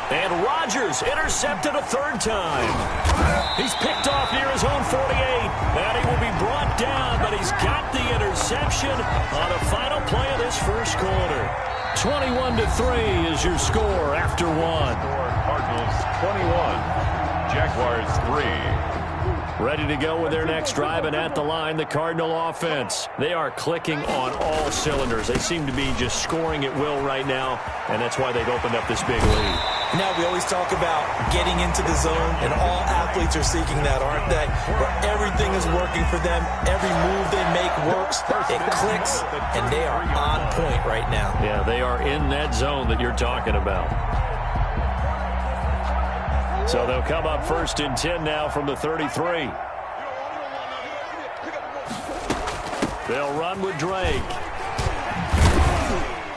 And Rodgers intercepted a third time. He's picked off near his own 48. And he will be brought down, but he's got the interception on the final play of this first quarter. 21-3 is your score after one. Cardinals 21, Jaguars 3. Ready to go with their next drive, and at the line, the Cardinal offense. They are clicking on all cylinders. They seem to be just scoring at will right now, and that's why they've opened up this big lead. Now, we always talk about getting into the zone, and all athletes are seeking that, aren't they? Where everything is working for them, every move they make works, it clicks, and they are on point right now. Yeah, they are in that zone that you're talking about. So they'll come up 1st and 10 now from the 33. They'll run with Drake.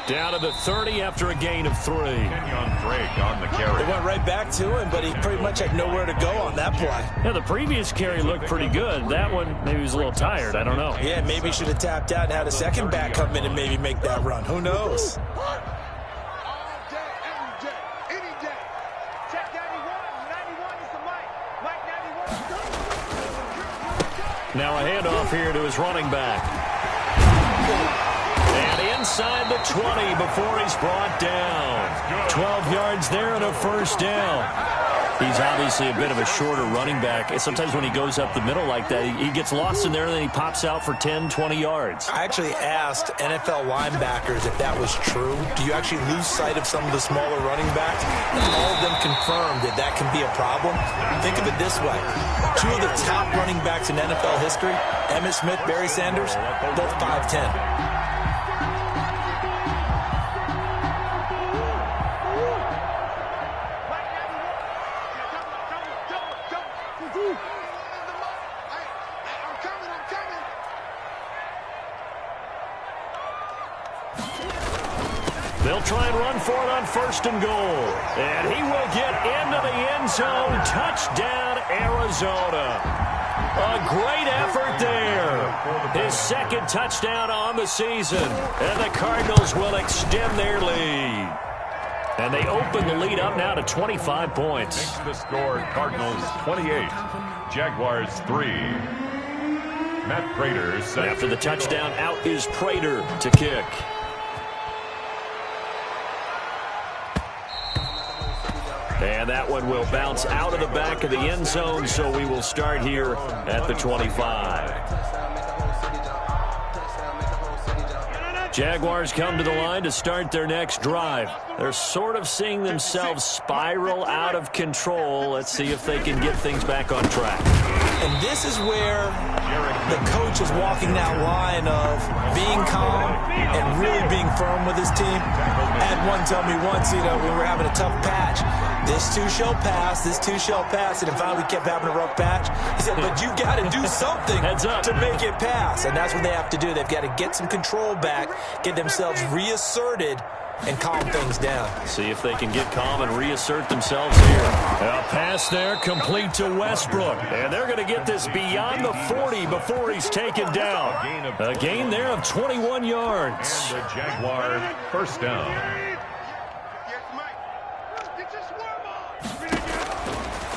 Down to the 30 after a gain of 3. Kenyon Drake on the carry. They went right back to him, but he pretty much had nowhere to go on that play. Yeah, the previous carry looked pretty good. That one, maybe he was a little tired. I don't know. Yeah, maybe he should have tapped out and had a second back come in and maybe make that run. Who knows? Now a handoff here to his running back. And inside the 20 before he's brought down. 12 yards there and a first down. He's obviously a bit of a shorter running back. Sometimes when he goes up the middle like that, he gets lost in there and then he pops out for 10, 20 yards. I actually asked NFL linebackers if that was true. Do you actually lose sight of some of the smaller running backs? And all of them confirmed that that can be a problem. Think of it this way. 2 of the top running backs in NFL history, Emmitt Smith, Barry Sanders, both 5'10". They'll try and run for it on 1st and goal. And he will get into the end zone. Touchdown, Arizona. A great effort there. His 2nd touchdown on the season. And the Cardinals will extend their lead. And they open the lead up now to 25 points. Makes the score Cardinals 28, Jaguars 3. Matt Prater set. After the touchdown, out is Prater to kick. And that one will bounce out of the back of the end zone, so we will start here at the 25. Jaguars come to the line to start their next drive. They're sort of seeing themselves spiral out of control. Let's see if they can get things back on track. And this is where the coach is walking that line of being calm and really being firm with his team. I had one tell me once, when we were having a tough patch, this too shall pass, this too shall pass, and then finally we kept having a rough patch. He said, but you got to do something to make it pass, and that's what they have to do. They've got to get some control back, get themselves reasserted, and calm things down. See if they can get calm and reassert themselves here. A pass there complete to Westbrook. And they're going to get this beyond the 40 before he's taken down. A gain there of 21 yards. And the Jaguar 1st down.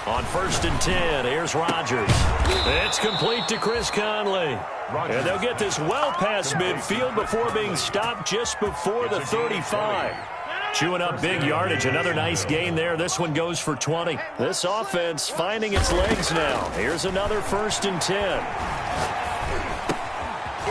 On 1st and 10, here's Rodgers. It's complete to Chris Conley. And they'll get this well past midfield before being stopped just before the 35. Chewing up big yardage. Another nice gain there. This one goes for 20. This offense finding its legs now. Here's another 1st and 10.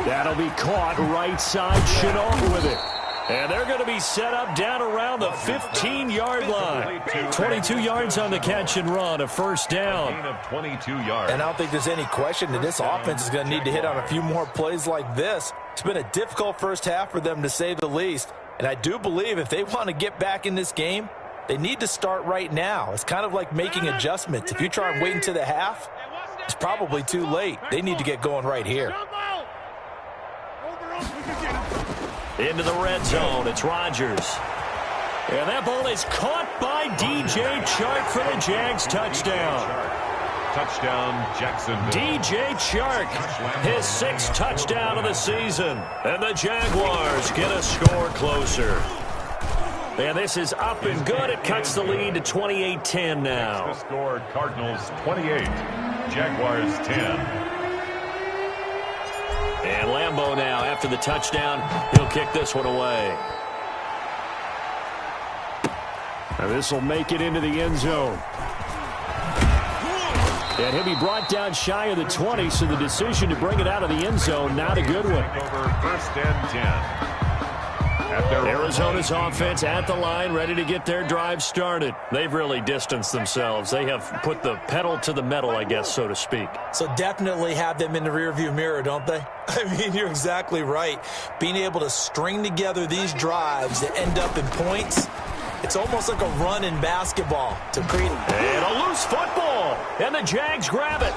That'll be caught right side. Shenault with it. And they're going to be set up down around the 15-yard line. 22 yards on the catch and run, a 1st down. 22 yards. And I don't think there's any question that this offense is going to need to hit on a few more plays like this. It's been a difficult first half for them, to say the least. And I do believe if they want to get back in this game, they need to start right now. It's kind of like making adjustments. If you try and wait until the half, it's probably too late. They need to get going right here. Into the red zone, it's Rodgers. And that ball is caught by DJ Chark for the Jags touchdown. Touchdown, Jacksonville. DJ Chark, his 6th touchdown of the season. And the Jaguars get a score closer. And this is up and good. It cuts the lead to 28-10 now. The score, Cardinals 28, Jaguars 10. And Lambeau now, after the touchdown, he'll kick this one away. And this will make it into the end zone. And he'll be brought down shy of the 20, so the decision to bring it out of the end zone, not a good one. Over first and 10. Arizona's offense at the line, ready to get their drive started. They've really distanced themselves. They have put the pedal to the metal, I guess, so to speak. So definitely have them in the rearview mirror, don't they? I mean, you're exactly right. Being able to string together these drives that end up in points, it's almost like a run in basketball to create. And a loose football. And the Jags grab it.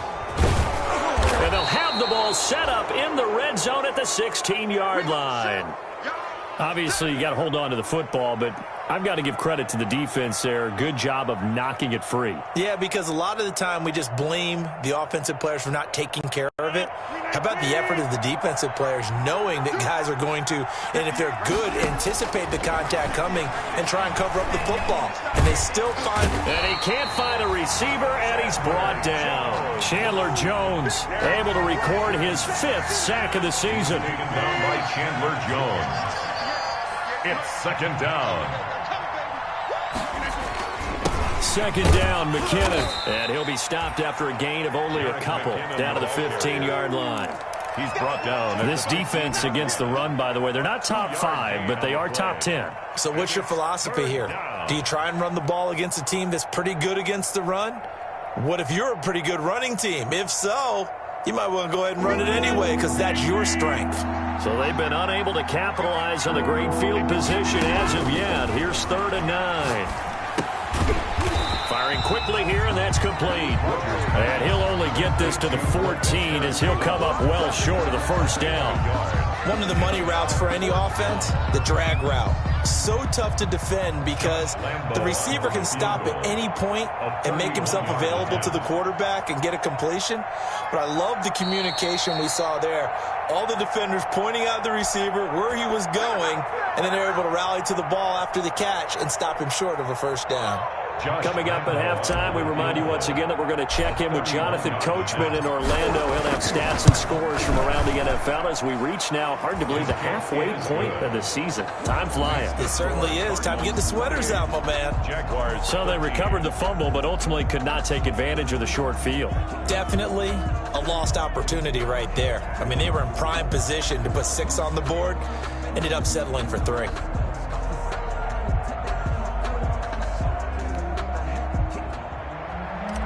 And they'll have the ball set up in the red zone at the 16-yard line. Obviously, you got to hold on to the football, but I've got to give credit to the defense there. Good job of knocking it free. Yeah, because a lot of the time we just blame the offensive players for not taking care of it. How about the effort of the defensive players knowing that guys are going to, and if they're good, anticipate the contact coming and try and cover up the football. And they still find. And he can't find a receiver, and he's brought down. Chandler Jones able to record his 5th sack of the season. Taken down by Chandler Jones. It's second down. Second down, McKinnon. And he'll be stopped after a gain of only a couple down to the 15-yard line. He's brought down. This defense against the run, by the way, they're not top 5, but they are top 10. So what's your philosophy here? Do you try and run the ball against a team that's pretty good against the run? What if you're a pretty good running team? If so, you might want to go ahead and run it anyway because that's your strength. So they've been unable to capitalize on the great field position as of yet. Here's 3rd and 9. Firing quickly here, and that's complete. And he'll only get this to the 14 as he'll come up well short of the first down. One of the money routes for any offense, the drag route. So tough to defend because the receiver can stop at any point and make himself available to the quarterback and get a completion. But I love the communication we saw there. All the defenders pointing out the receiver, where he was going, and then they're able to rally to the ball after the catch and stop him short of a first down. Coming up at halftime, we remind you once again that we're going to check in with Jonathan Coachman in Orlando. He'll have stats and scores from around the NFL as we reach now, hard to believe, the halfway point of the season. Time flying. It certainly is. Time to get the sweaters out, my man. Jaguars. So they recovered the fumble, but ultimately could not take advantage of the short field. Definitely a lost opportunity right there. I mean, they were in prime position to put 6 on the board. Ended up settling for 3.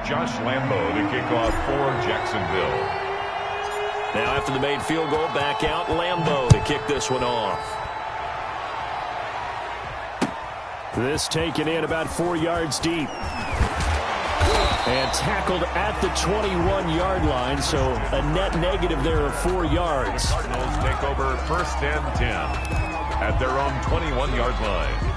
Josh Lambeau to kick off for Jacksonville. Now after the made field goal, back out Lambeau to kick this one off. This taken in about 4 yards deep. And tackled at the 21-yard line, so a net negative there of 4 yards. Cardinals take over first and 10 at their own 21-yard line.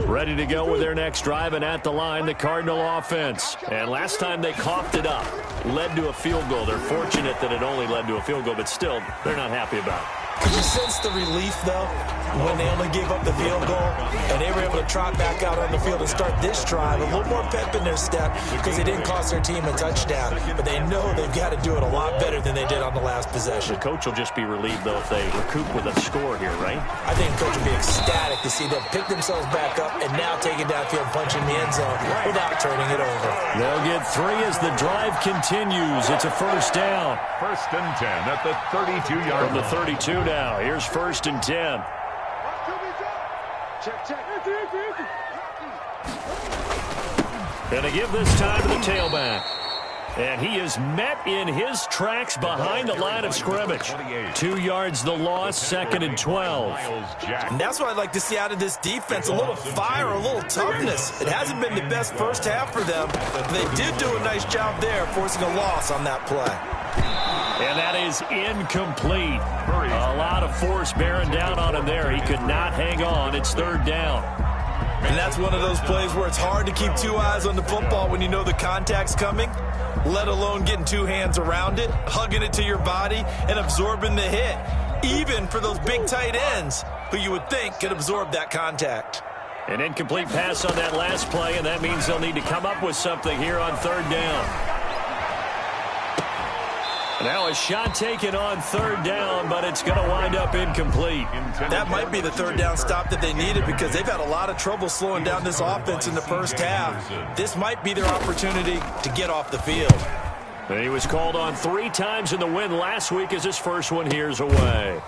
Ready to go with their next drive, and at the line, the Cardinal offense. And last time they coughed it up, led to a field goal. They're fortunate that it only led to a field goal, but still, they're not happy about it. Could you sense the relief, though, when they only gave up the field goal and they were able to trot back out on the field and start this drive? A little more pep in their step because they didn't cost their team a touchdown, but they know they've got to do it a lot better than they did on the last possession. The coach will just be relieved, though, if they recoup with a score here, right? I think the coach will be ecstatic to see them pick themselves back up and now take it downfield, punching the end zone without turning it over. They'll get 3 as the drive continues. It's a first down. First and 10 at the 32-yard line. From the 32 now. Here's first and 10. Gonna give this time to the tailback. And he is met in his tracks behind the line of scrimmage. 2 yards the loss, 2nd and 12. And that's what I'd like to see out of this defense, a little fire, a little toughness. It hasn't been the best first half for them, but they did do a nice job there, forcing a loss on that play. And that is incomplete. A lot of force bearing down on him there. He could not hang on. It's 3rd down. And that's one of those plays where it's hard to keep 2 eyes on the football when you know the contact's coming. let alone getting two hands around it, hugging it to your body, and absorbing the hit, even for those big tight ends who you would think could absorb that contact. An incomplete pass on that last play, and that means they'll need to come up with something here on third down. Now a shot taken on third down, but it's going to wind up incomplete. That might be the third down stop that they needed because they've had a lot of trouble slowing down this offense in the first half. This might be their opportunity to get off the field. And he was called on 3 times in the win last week as his first one here's away.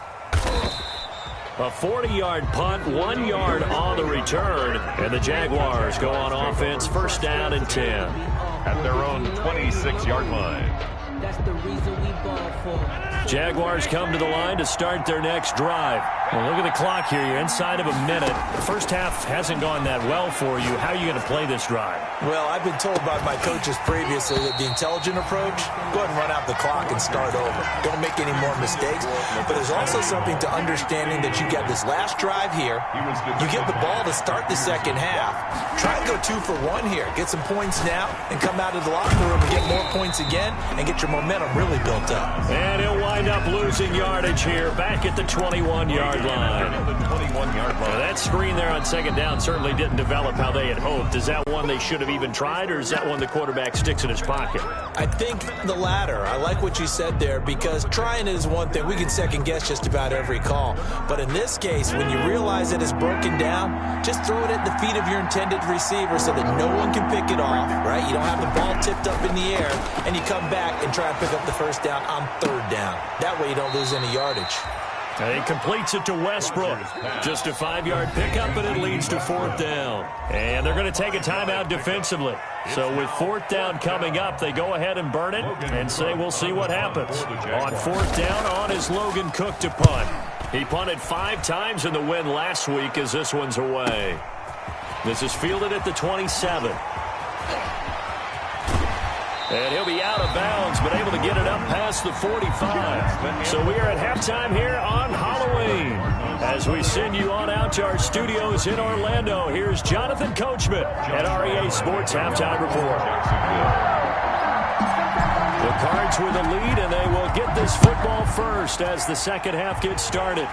A 40-yard punt, 1 yard on the return, and the Jaguars go on offense, first down and 10. At their own 26-yard line. That's the reason we ball for. Jaguars come to the line to start their next drive. Well, look at the clock here. You're inside of a minute. The first half hasn't gone that well for you. How are you going to play this drive? Well, I've been told by my coaches previously that the intelligent approach, go ahead and run out the clock and start over. Don't make any more mistakes. But there's also something to understanding that you get this last drive here. You get the ball to start the second half. Try and go 2 for 1 here. Get some points now and come out of the locker room and get more points again and get your momentum really built up. And he'll wind up losing yardage here back at the 21-yard line. That screen there on second down certainly didn't develop how they had hoped. Is that one they should have even tried, or is that one the quarterback sticks in his pocket? I think the latter. I like what you said there because trying is one thing. We can second guess just about every call. But in this case, when you realize it is broken down, just throw it at the feet of your intended receiver so that no one can pick it off, right? You don't have the ball tipped up in the air, and you come back and try and pick up the first down on third down. That way you don't lose any yardage. And he completes it to Westbrook. Just a 5-yard pickup, but it leads to fourth down. And they're going to take a timeout defensively. So with fourth down coming up, they go ahead and burn it and say we'll see what happens. On fourth down, on is Logan Cook to punt. He punted 5 times in the win last week as this one's away. This is fielded at the 27. And he'll be out of bounds, but able to get it up past the 45. So we are at halftime here on Halloween. As we send you on out to our studios in Orlando, here's Jonathan Coachman at REA Sports Halftime Report. The Cards with a lead, and they will get this football first as the second half gets started.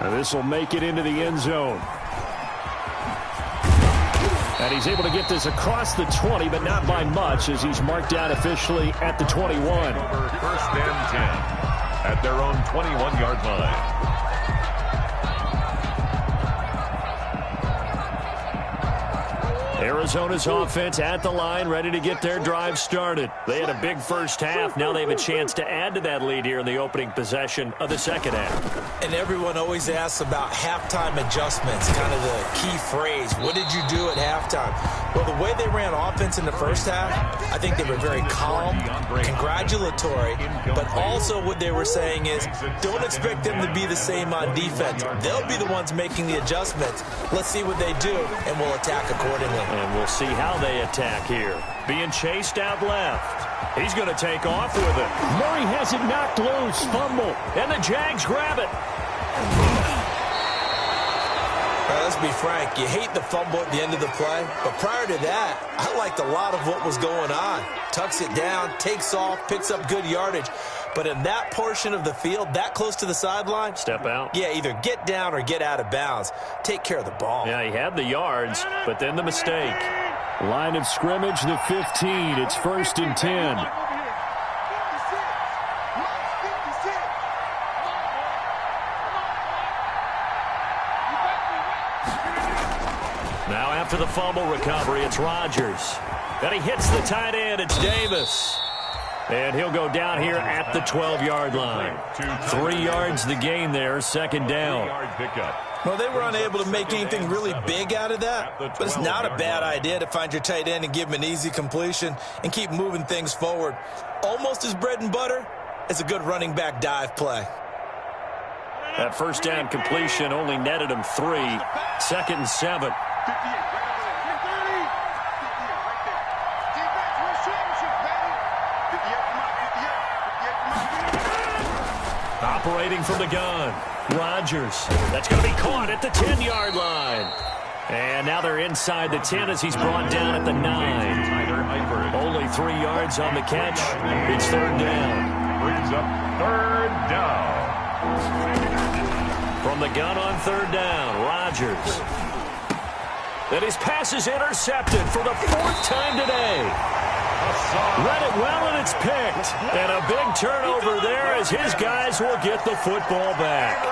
And this will make it into the end zone. And he's able to get this across the 20, but not by much, as he's marked down officially at the 21. First and 10 at their own 21-yard line. Arizona's offense at the line, ready to get their drive started. They had a big first half. Now they have a chance to add to that lead here in the opening possession of the second half. And everyone always asks about halftime adjustments, kind of the key phrase. What did you do at halftime? Well, the way they ran offense in the first half, I think they were very calm, congratulatory, but also what they were saying is don't expect them to be the same on defense. They'll be the ones making the adjustments. Let's see what they do, and we'll attack accordingly. And we'll see how they attack here. Being chased out left. He's going to take off with it. Murray has it knocked loose. Fumble. And the Jags grab it. Let's be frank. You hate the fumble at the end of the play. But prior to that, I liked a lot of what was going on. Tucks it down, takes off, picks up good yardage. But in that portion of the field, that close to the sideline, step out. Yeah, either get down or get out of bounds. Take care of the ball. Yeah, he had the yards, but then the mistake. Line of scrimmage, the 15. It's first and 10. Now after the fumble recovery, it's Rodgers. Then he hits the tight end. It's Davis. And he'll go down here at the 12-yard line. 3 yards the gain there, second down. Well, they were unable to make anything really big out of that, but it's not a bad idea to find your tight end and give him an easy completion and keep moving things forward. Almost as bread and butter as a good running back dive play. That first down completion only netted him 3. Second and 7. Operating from the gun, Rodgers. That's going to be caught at the 10-yard line. And now they're inside the 10 as he's brought down at the 9. Only 3 yards on the catch. It's third down. Brings up third down. From the gun on third down, Rodgers. And his pass is intercepted for the 4th time today. Read it well, and it's picked. And a big turnover there as his guys will get the football back.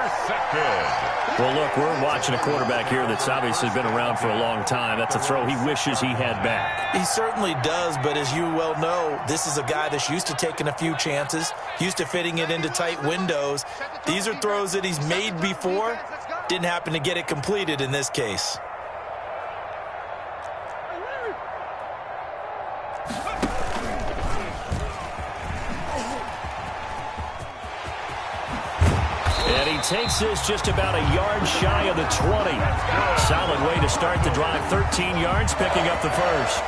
Well, look, we're watching a quarterback here that's obviously been around for a long time. That's a throw he wishes he had back. He certainly does, but as you well know, this is a guy that's used to taking a few chances, used to fitting it into tight windows. These are throws that he's made before. Didn't happen to get it completed in this case. And he takes this just about a yard shy of the 20. Solid way to start the drive. 13 yards, picking up the first.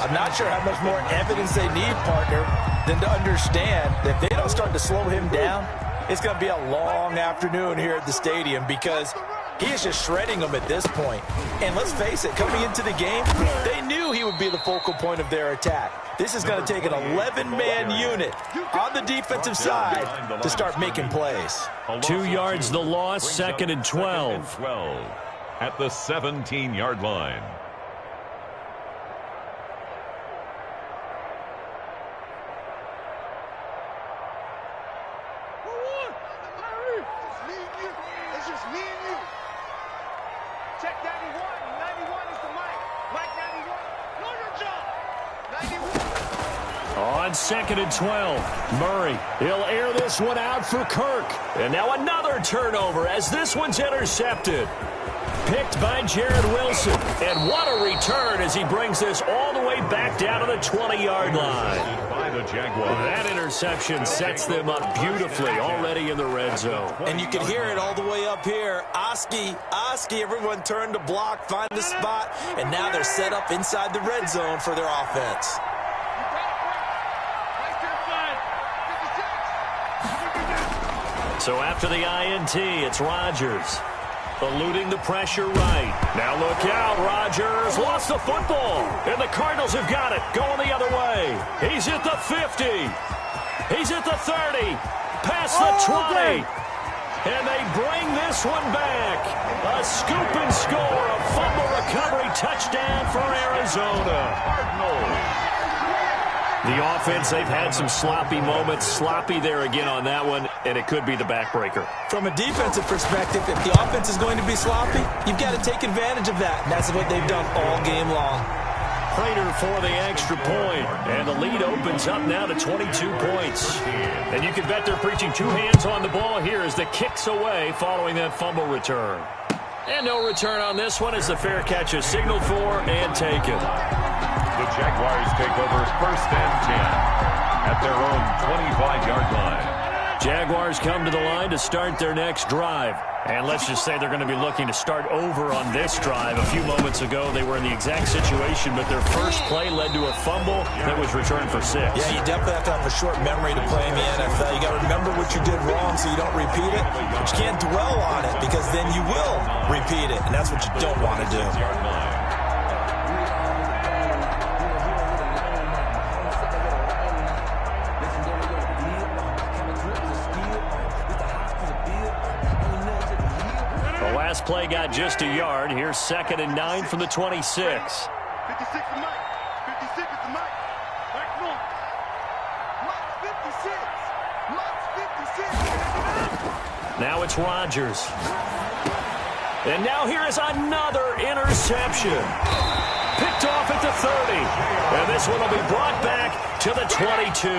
I'm not sure how much more evidence they need, partner, than to understand that if they don't start to slow him down, it's going to be a long afternoon here at the stadium because he is just shredding them at this point. And let's face it, coming into the game, they knew he would be the focal point of their attack. This is going to take an 11-man unit on the defensive side to start making plays. 2 yards the loss, 2nd and 12. At the 17-yard line. On 2nd and 12, Murray. He'll air this one out for Kirk. And now another turnover as this one's intercepted. Picked by Jared Wilson. And what a return as he brings this all the way back down to the 20-yard line. By the Jaguars. That interception sets them up beautifully already in the red zone. And you can hear it all the way up here. Oski, everyone turned to block, find the spot, and now they're set up inside the red zone for their offense. So after the INT, it's Rodgers. Eluding the pressure right. Now look out, Rodgers lost the football. And the Cardinals have got it, going the other way. He's at the 50. He's at the 30. Past the 20. And they bring this one back. A scoop and score, a fumble recovery touchdown for Arizona. Cardinals. The offense, they've had some sloppy moments. Sloppy there again on that one, and it could be the backbreaker. From a defensive perspective, if the offense is going to be sloppy, you've got to take advantage of that, and that's what they've done all game long. Prater for the extra point, and the lead opens up now to 22 points. And you can bet they're preaching 2 hands on the ball here as the kick's away following that fumble return. And no return on this one as the fair catch is signaled for and taken. The Jaguars take over 1st and 10 at their own 25-yard line. Jaguars come to the line to start their next drive. And let's just say they're going to be looking to start over on this drive. A few moments ago, they were in the exact situation, but their first play led to a fumble that was returned for 6. Yeah, you definitely have to have a short memory to play in the NFL. You got to remember what you did wrong so you don't repeat it. But you can't dwell on it because then you will repeat it, and that's what you don't want to do. Last play got just a yard. Here's 2nd and 9 from the 26. 56 to Mike. 56 to Mike. Mike, come on. Mike's 56. Mike's 56. Now it's Rodgers. And now here is another interception. Picked off at the 30. And this one will be brought back to the 22.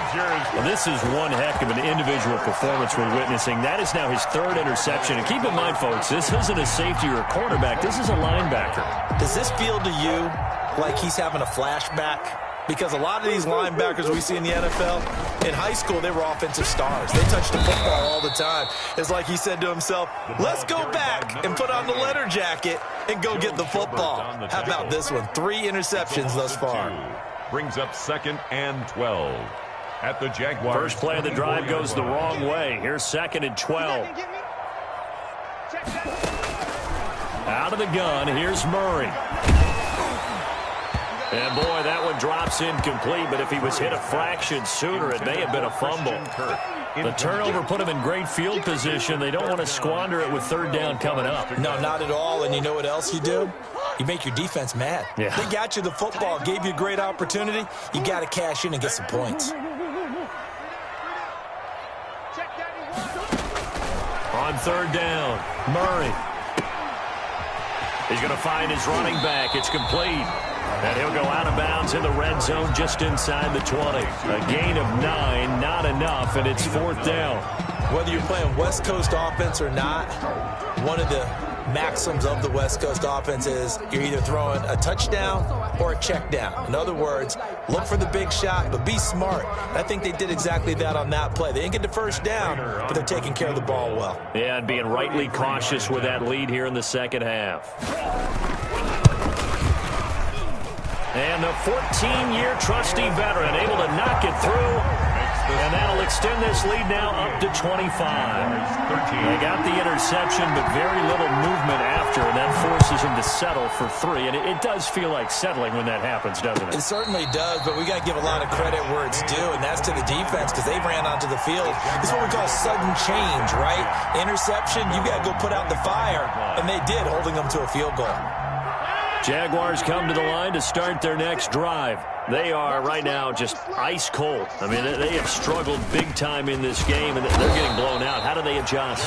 Well, this is one heck of an individual performance we're witnessing. That is now his 3rd interception. And keep in mind, folks, this isn't a safety or a cornerback. This is a linebacker. Does this feel to you like he's having a flashback? Because a lot of these linebackers we see in the NFL, in high school, they were offensive stars. They touched the football all the time. It's like he said to himself, let's go back and put on the letter jacket and go get the football. How about this one? 3 interceptions thus far. Brings up 2nd and 12. At the Jaguars. First play of the drive goes the wrong way. Here's 2nd and 12. Out of the gun, here's Murray. And, boy, that one drops incomplete, but if he was hit a fraction sooner, it may have been a fumble. The turnover put him in great field position. They don't want to squander it with third down coming up. No, not at all. And you know what else you do? You make your defense mad. Yeah. They got you the football, gave you a great opportunity. You got to cash in and get some points. On third down, Murray. He's going to find his running back. It's complete. And he'll go out of bounds in the red zone just inside the 20. A gain of 9, not enough, and it's fourth down. Whether you're playing West Coast offense or not, one of the maxims of the West Coast offense is you're either throwing a touchdown or a check down. In other words, look for the big shot, but be smart. I think they did exactly that on that play. They didn't get the first down, but they're taking care of the ball well. Yeah, and being rightly cautious with that lead here in the second half. And the 14-year trusty veteran able to knock it through. And that'll extend this lead now up to 25. They got the interception, but very little movement after, and that forces him to settle for 3. And it does feel like settling when that happens, doesn't it? It certainly does, but we got to give a lot of credit where it's due, and that's to the defense because they ran onto the field. This is what we call sudden change, right? Interception, you got to go put out the fire, and they did, holding them to a field goal. Jaguars come to the line to start their next drive. They are right now just ice cold. I mean, they have struggled big time in this game, and they're getting blown out. How do they adjust?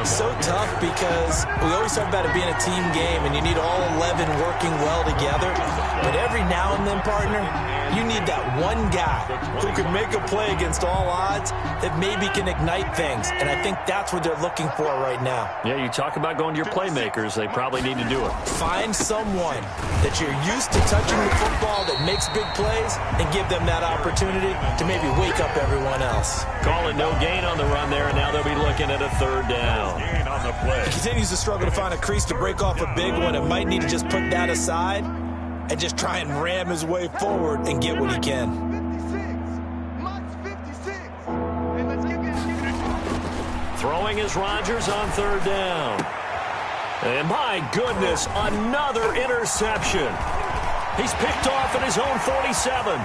So tough because we always talk about it being a team game, and you need all 11 working well together. But every now and then, partner, you need that one guy who can make a play against all odds that maybe can ignite things. And I think that's what they're looking for right now. Yeah, you talk about going to your playmakers. They probably need to do it. Find someone that you're used to touching the football that makes big plays and give them that opportunity to maybe wake up everyone else. Call it no gain on the run there, and now they'll be looking at a third down. He continues to struggle to find a crease to break off a big one. It might need to just put that aside and just try and ram his way forward and get what he can. 56. And let's keep it. Throwing is Rodgers on third down. And my goodness, another interception. He's picked off at his own 47.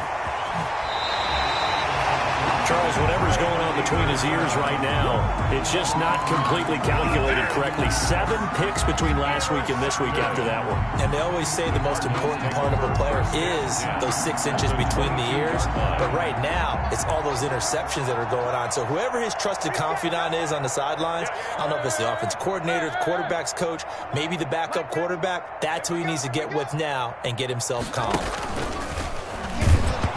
Charles, whatever's going on between his ears right now, it's just not completely calculated correctly. 7 picks between last week and this week after that one. And they always say the most important part of a player is those 6 inches between the ears. But right now, it's all those interceptions that are going on. So whoever his trusted confidant is on the sidelines, I don't know if it's the offensive coordinator, the quarterback's coach, maybe the backup quarterback, that's who he needs to get with now and get himself calm.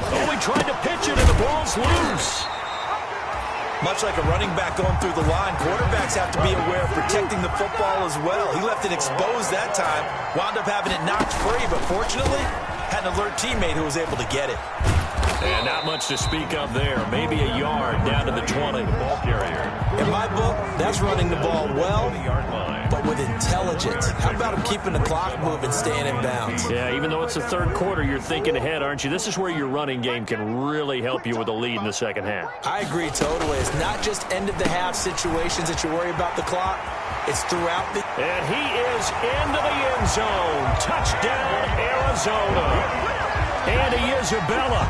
Oh, he tried to pitch it, and the ball's loose. Much like a running back going through the line, quarterbacks have to be aware of protecting the football as well. He left it exposed that time, wound up having it knocked free, but fortunately, had an alert teammate who was able to get it. And not much to speak of there. Maybe a yard down to the 20. Ball carrier. In my book, that's running the ball well, but with intelligence. How about him keeping the clock moving, staying in bounds? Yeah, even though it's the third quarter, you're thinking ahead, aren't you? This is where your running game can really help you with a lead in the second half. I agree totally. It's not just end-of-the-half situations that you worry about the clock. It's throughout the... And he is into the end zone. Touchdown, Arizona. Andy Isabella,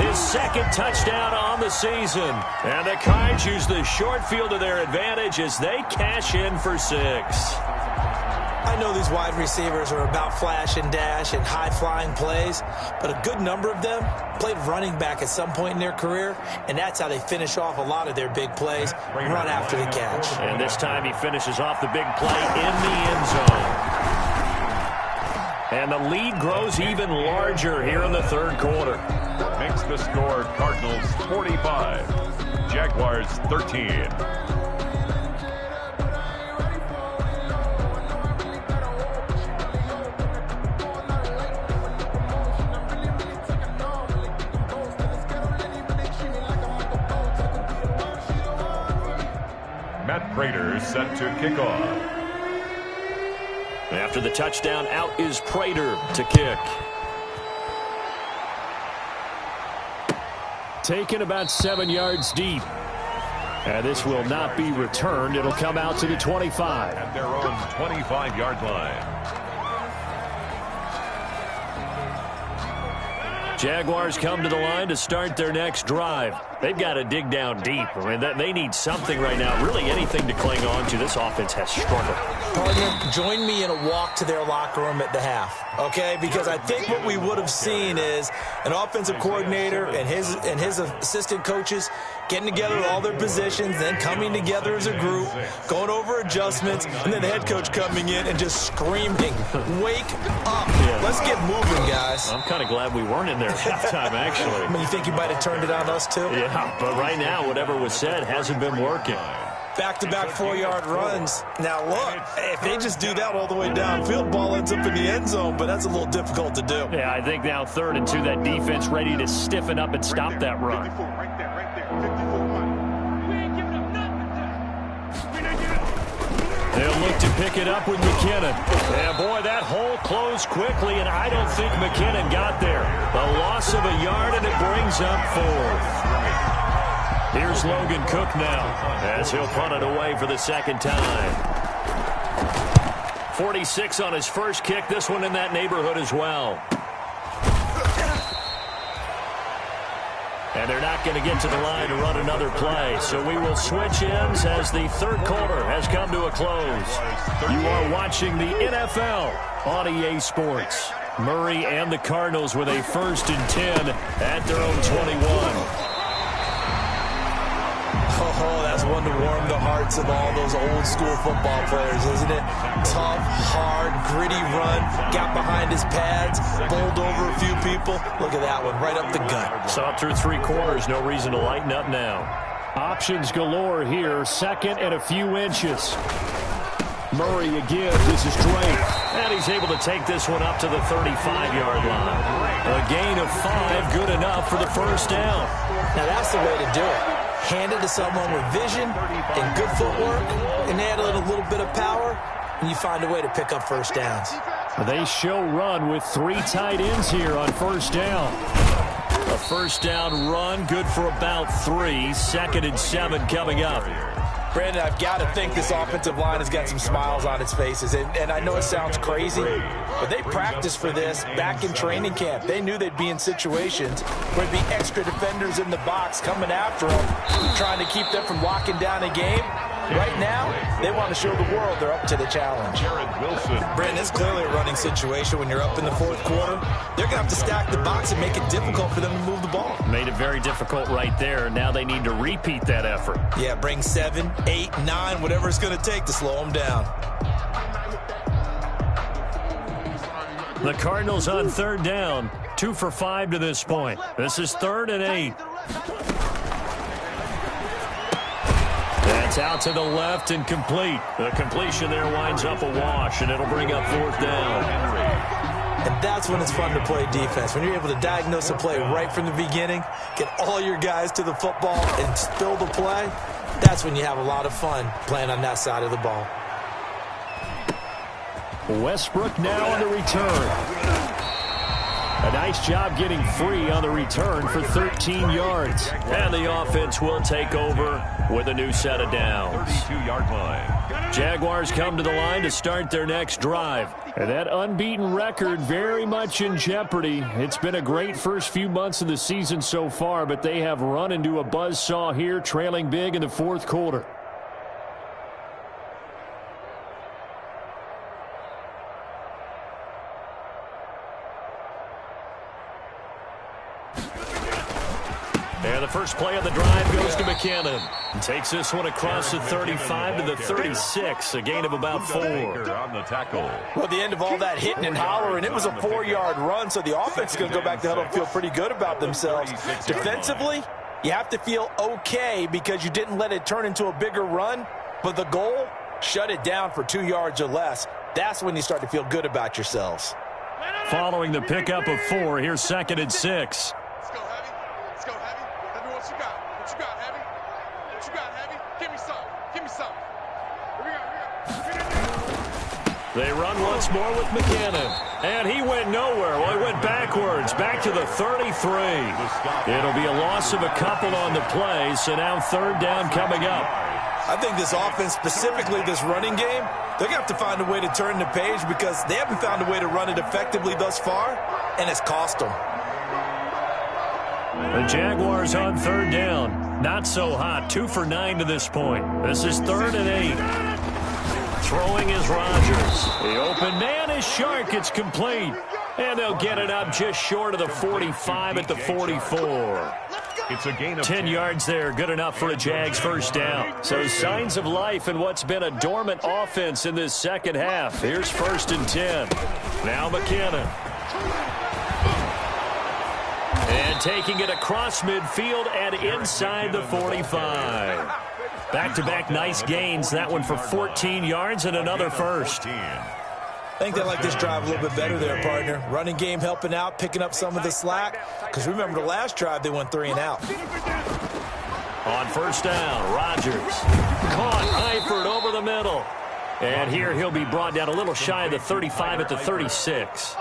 his second touchdown on the season. And the Cards use the short field to their advantage as they cash in for 6. I know these wide receivers are about flash and dash and high-flying plays, but a good number of them played running back at some point in their career, and that's how they finish off a lot of their big plays, run after the catch. And this time he finishes off the big play in the end zone. And the lead grows even larger here in the third quarter. Makes the score Cardinals 45, Jaguars 13. Matt Prater set to kick off. After the touchdown, out is Prater to kick. Taken about 7 yards deep. And this will not be returned. It'll come out to the 25. At their own 25-yard line. Jaguars come to the line to start their next drive. They've got to dig down deep. I mean, they need something right now, really anything to cling on to. This offense has struggled. Partner, join me in a walk to their locker room at the half, okay? Because I think what we would have seen is an offensive coordinator and his assistant coaches getting together with all their positions, then coming together as a group, going over adjustments, and then the head coach coming in and just screaming, "Wake up. Let's get moving, guys." I'm kind of glad we weren't in there at halftime, actually. I mean, you think you might have turned it on us, too? Yeah, but right now, whatever was said hasn't been working. Back-to-back 4-yard runs. Now, look, if they just do that all the way downfield, ball ends up in the end zone, but that's a little difficult to do. Yeah, I think now 3rd and 2, that defense ready to stiffen up and stop that run. Right there. 54 money. We ain't giving up nothing. They'll look to pick it up with McKinnon. And, boy, that hole closed quickly, and I don't think McKinnon got there. A loss of a yard, and it brings up 4th. Here's Logan Cook now as he'll punt it away for the second time. 46 on his first kick. This one in that neighborhood as well. And they're not going to get to the line to run another play. So we will switch ends as the third quarter has come to a close. You are watching the NFL on EA Sports. Murray and the Cardinals with a 1st and 10 at their own 21. Oh, that's one to warm the hearts of all those old school football players, isn't it? Tough, hard, gritty run, got behind his pads, bowled over a few people. Look at that one, right up the gut. Saw it through 3 quarters, no reason to lighten up now. Options galore here, 2nd and a few inches. Murray again, this is Drake. And he's able to take this one up to the 35-yard line. A gain of 5, good enough for the first down. Now that's the way to do it. Hand it to someone with vision and good footwork, and add a little bit of power, and you find a way to pick up first downs. They show run with 3 tight ends here on first down. A first down run, good for about 3. 2nd and 7 coming up. Brandon, I've got to think this offensive line has got some smiles on its faces. And I know it sounds crazy, but they practiced for this back in training camp. They knew they'd be in situations where there'd be extra defenders in the box coming after them, trying to keep them from locking down a game. Right now, they want to show the world they're up to the challenge. Brandon, it's clearly a running situation when you're up in the 4th quarter. They're going to have to stack the box and make it difficult for them to move the ball. Made it very difficult right there. Now they need to repeat that effort. Yeah, bring 7, 8, 9, whatever it's going to take to slow them down. The Cardinals on 3rd down. 2 for 5 to this point. This is 3rd and 8. That's out to the left and complete. The completion there winds up a wash, and it'll bring up 4th down. And that's when it's fun to play defense. When you're able to diagnose a play right from the beginning, get all your guys to the football and spill the play, that's when you have a lot of fun playing on that side of the ball. Westbrook now on the return. A nice job getting free on the return for 13 yards. And the offense will take over with a new set of downs. 32-yard line. Jaguars come to the line to start their next drive. And that unbeaten record very much in jeopardy. It's been a great first few months of the season so far, but they have run into a buzzsaw here, trailing big in the 4th quarter. And the first play of the drive goes to McKinnon. Takes this one across the 35 to the 36, a gain of about 4. On the tackle. Well, at the end of all that hitting and hollering, it was a 4-yard run, so the offense is going to go back to huddle and feel pretty good about themselves. Defensively, you have to feel okay because you didn't let it turn into a bigger run, but the goal, shut it down for 2 yards or less. That's when you start to feel good about yourselves. Following the pickup of 4, here's 2nd and 6. They run once more with McKinnon. And he went nowhere. Well, he went backwards, back to the 33. It'll be a loss of a couple on the play, so now 3rd down coming up. I think this offense, specifically this running game, they're going to have to find a way to turn the page because they haven't found a way to run it effectively thus far, and it's cost them. The Jaguars on third down. Not so hot. 2 for 9 to this point. This is 3rd and 8. Throwing is Rodgers. The open man is Shark. It's complete. And they'll get it up just short of the 45 at the 44. It's a gain of 10 yards there, good enough for a Jags first down. So signs of life in what's been a dormant offense in this second half. Here's 1st and 10. Now McKinnon. And taking it across midfield and inside the 45. Back-to-back nice gains. That one for 14 yards and another first. I think they like this drive a little bit better there, partner. Running game helping out, picking up some of the slack. Because remember the last drive, they went 3 and out. On first down, Rodgers. Caught Eifert over the middle. And here he'll be brought down a little shy of the 35 at the 36.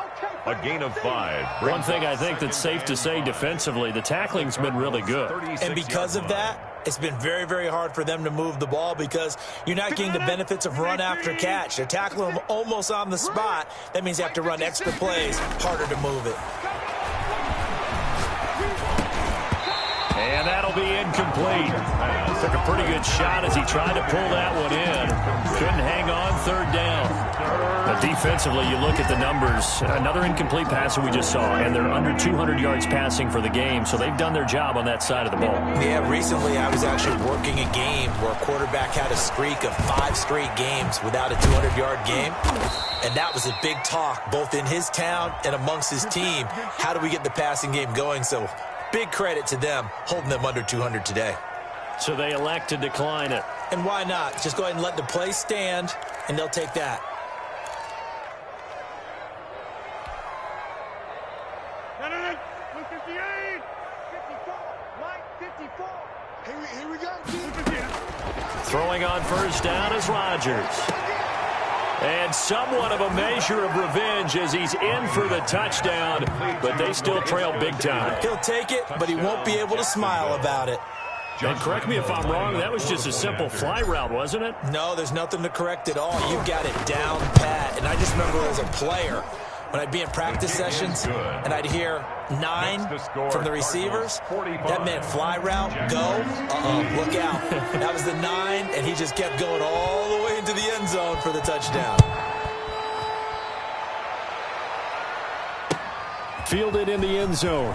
A gain of 5. One thing I think that's safe to say defensively, the tackling's been really good. And because of that, it's been very, very hard for them to move the ball because you're not getting the benefits of run after catch. They're tackling them almost on the spot. That means you have to run extra plays, harder to move it. And that'll be incomplete. Took a pretty good shot as he tried to pull that one in. Couldn't hang on 3rd down. But defensively, you look at the numbers. Another incomplete pass that we just saw, and they're under 200 yards passing for the game, so they've done their job on that side of the ball. Yeah, recently I was actually working a game where a quarterback had a streak of 5 straight games without a 200-yard game, and that was a big talk both in his town and amongst his team. How do we get the passing game going? So big credit to them holding them under 200 today. So they elect to decline it. And why not? Just go ahead and let the play stand, and they'll take that. Here we go. Throwing on first down is Rodgers. And somewhat of a measure of revenge as he's in for the touchdown, but they still trail big time. He'll take it, but he won't be able to smile about it. And correct me if I'm wrong, that was just a simple fly route, wasn't it? No, there's nothing to correct at all. You got it down pat. And I just remember as a player, when I'd be in practice sessions and I'd hear 9 from the receivers, that meant fly route, go, look out. That was the 9, and he just kept going all the way into the end zone for the touchdown. Fielded in the end zone.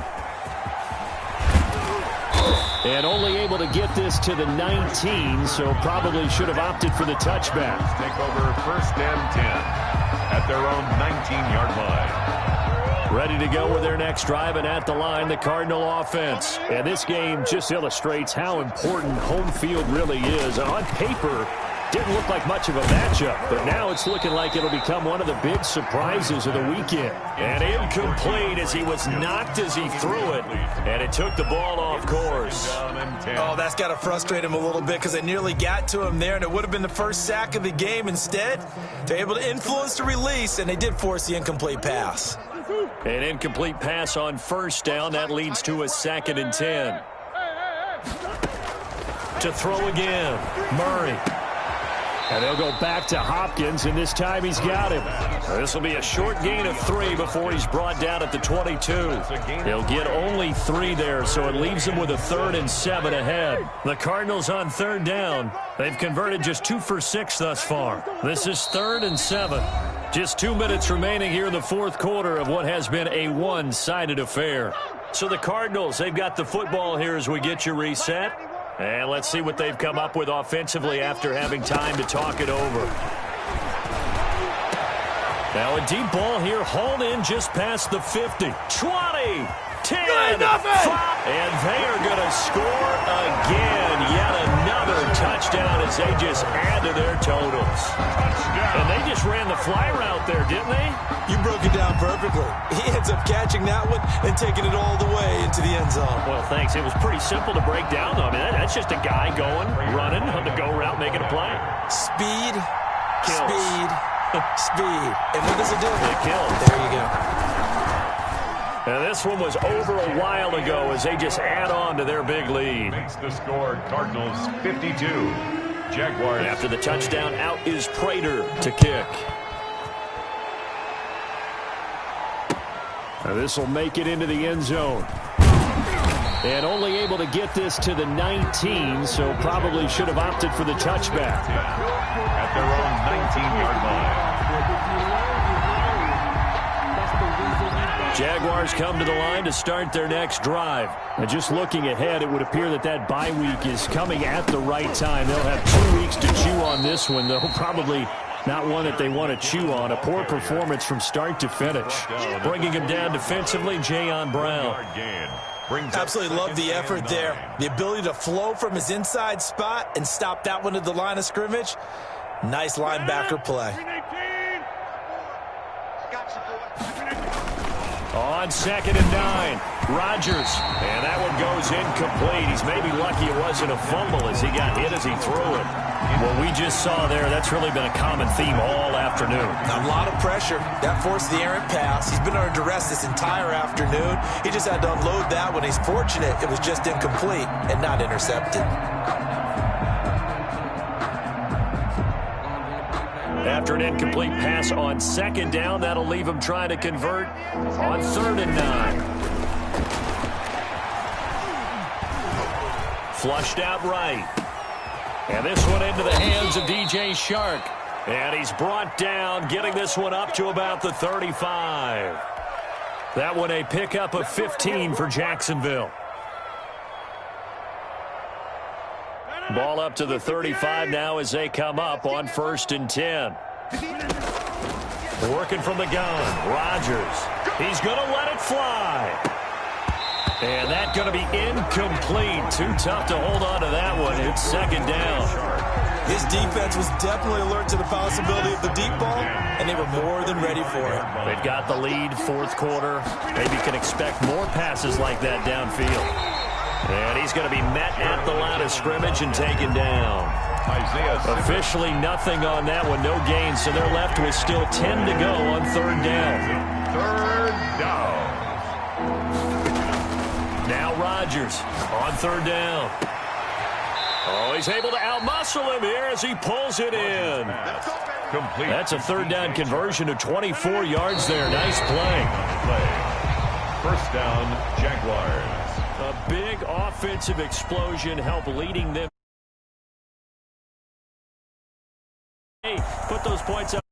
And only able to get this to the 19, so probably should have opted for the touchback. Take over 1st and 10 at their own 19-yard line. Ready to go with their next drive, and at the line, the Cardinal offense. And this game just illustrates how important home field really is. On paper, didn't look like much of a matchup, but now it's looking like it'll become one of the big surprises of the weekend. And incomplete as he was knocked as he threw it, and it took the ball off course. Oh, that's got to frustrate him a little bit because they nearly got to him there, and it would have been the first sack of the game. Instead, they're able to influence the release, and they did force the incomplete pass. An incomplete pass on first down. That leads to a 2nd and 10. To throw again, Murray. And they'll go back to Hopkins, and this time he's got him. This will be a short gain of 3 before he's brought down at the 22. He'll get only 3 there, so it leaves him with a 3rd and 7 ahead. The Cardinals on 3rd down. They've converted just 2 for 6 thus far. This is 3rd and 7. Just 2 minutes remaining here in the 4th quarter of what has been a one-sided affair. So the Cardinals, they've got the football here as we get you reset. And let's see what they've come up with offensively after having time to talk it over. Now a deep ball here, hauled in just past the 50. 20, 10, 5, and they are going to score again. Yet another touchdown as they just add to their totals. And they just ran the fly route there, didn't they? You broke it down perfectly. He ends up catching that one and taking it all the way into the end zone. Well, thanks. It was pretty simple to break down, though. I mean, that's just a guy going, running on the go route, making a play. Speed, Kills. speed, speed. And what does it do? It kills. There you go. And this one was over a while ago as they just add on to their big lead. Makes the score Cardinals 52. Jaguars. After the touchdown, out is Prater to kick. This will make it into the end zone. And only able to get this to the 19, so probably should have opted for the touchback. At their own 19-yard line. Jaguars come to the line to start their next drive. And just looking ahead, it would appear that that bye week is coming at the right time. They'll have 2 weeks to chew on this one, though probably not one that they want to chew on. A poor performance from start to finish. Bringing him down defensively, Jayon Brown. Absolutely love the effort there. The ability to flow from his inside spot and stop that one at the line of scrimmage. Nice linebacker play. On 2nd and 9, Rodgers. And that one goes incomplete. He's maybe lucky it wasn't a fumble as he got hit as he threw it. What we just saw there, that's really been a common theme all afternoon. A lot of pressure. That forced the errant pass. He's been under duress this entire afternoon. He just had to unload that one. He's fortunate it was just incomplete and not intercepted. After an incomplete pass on 2nd down, that'll leave him trying to convert on 3rd and 9. Flushed out right. And this one into the hands of DJ Shark. And he's brought down, getting this one up to about the 35. That one a pickup of 15 for Jacksonville. Ball up to the 35 now as they come up on 1st and 10. Working from the gun, Rodgers. He's going to let it fly. And that's going to be incomplete. Too tough to hold on to that one. It's 2nd down. His defense was definitely alert to the possibility of the deep ball, and they were more than ready for it. They've got the lead, 4th quarter. Maybe can expect more passes like that downfield. And he's going to be met at the line of scrimmage and taken down. Officially nothing on that one, no gain, so they're left with still 10 to go on 3rd down. 3rd down. Now Rodgers on 3rd down. Oh, he's able to outmuscle him here as he pulls it in. Complete. That's a 3rd down conversion of 24 yards there. Nice play. 1st down, Jaguars. A big offensive explosion helped leading them. Hey, put those points up.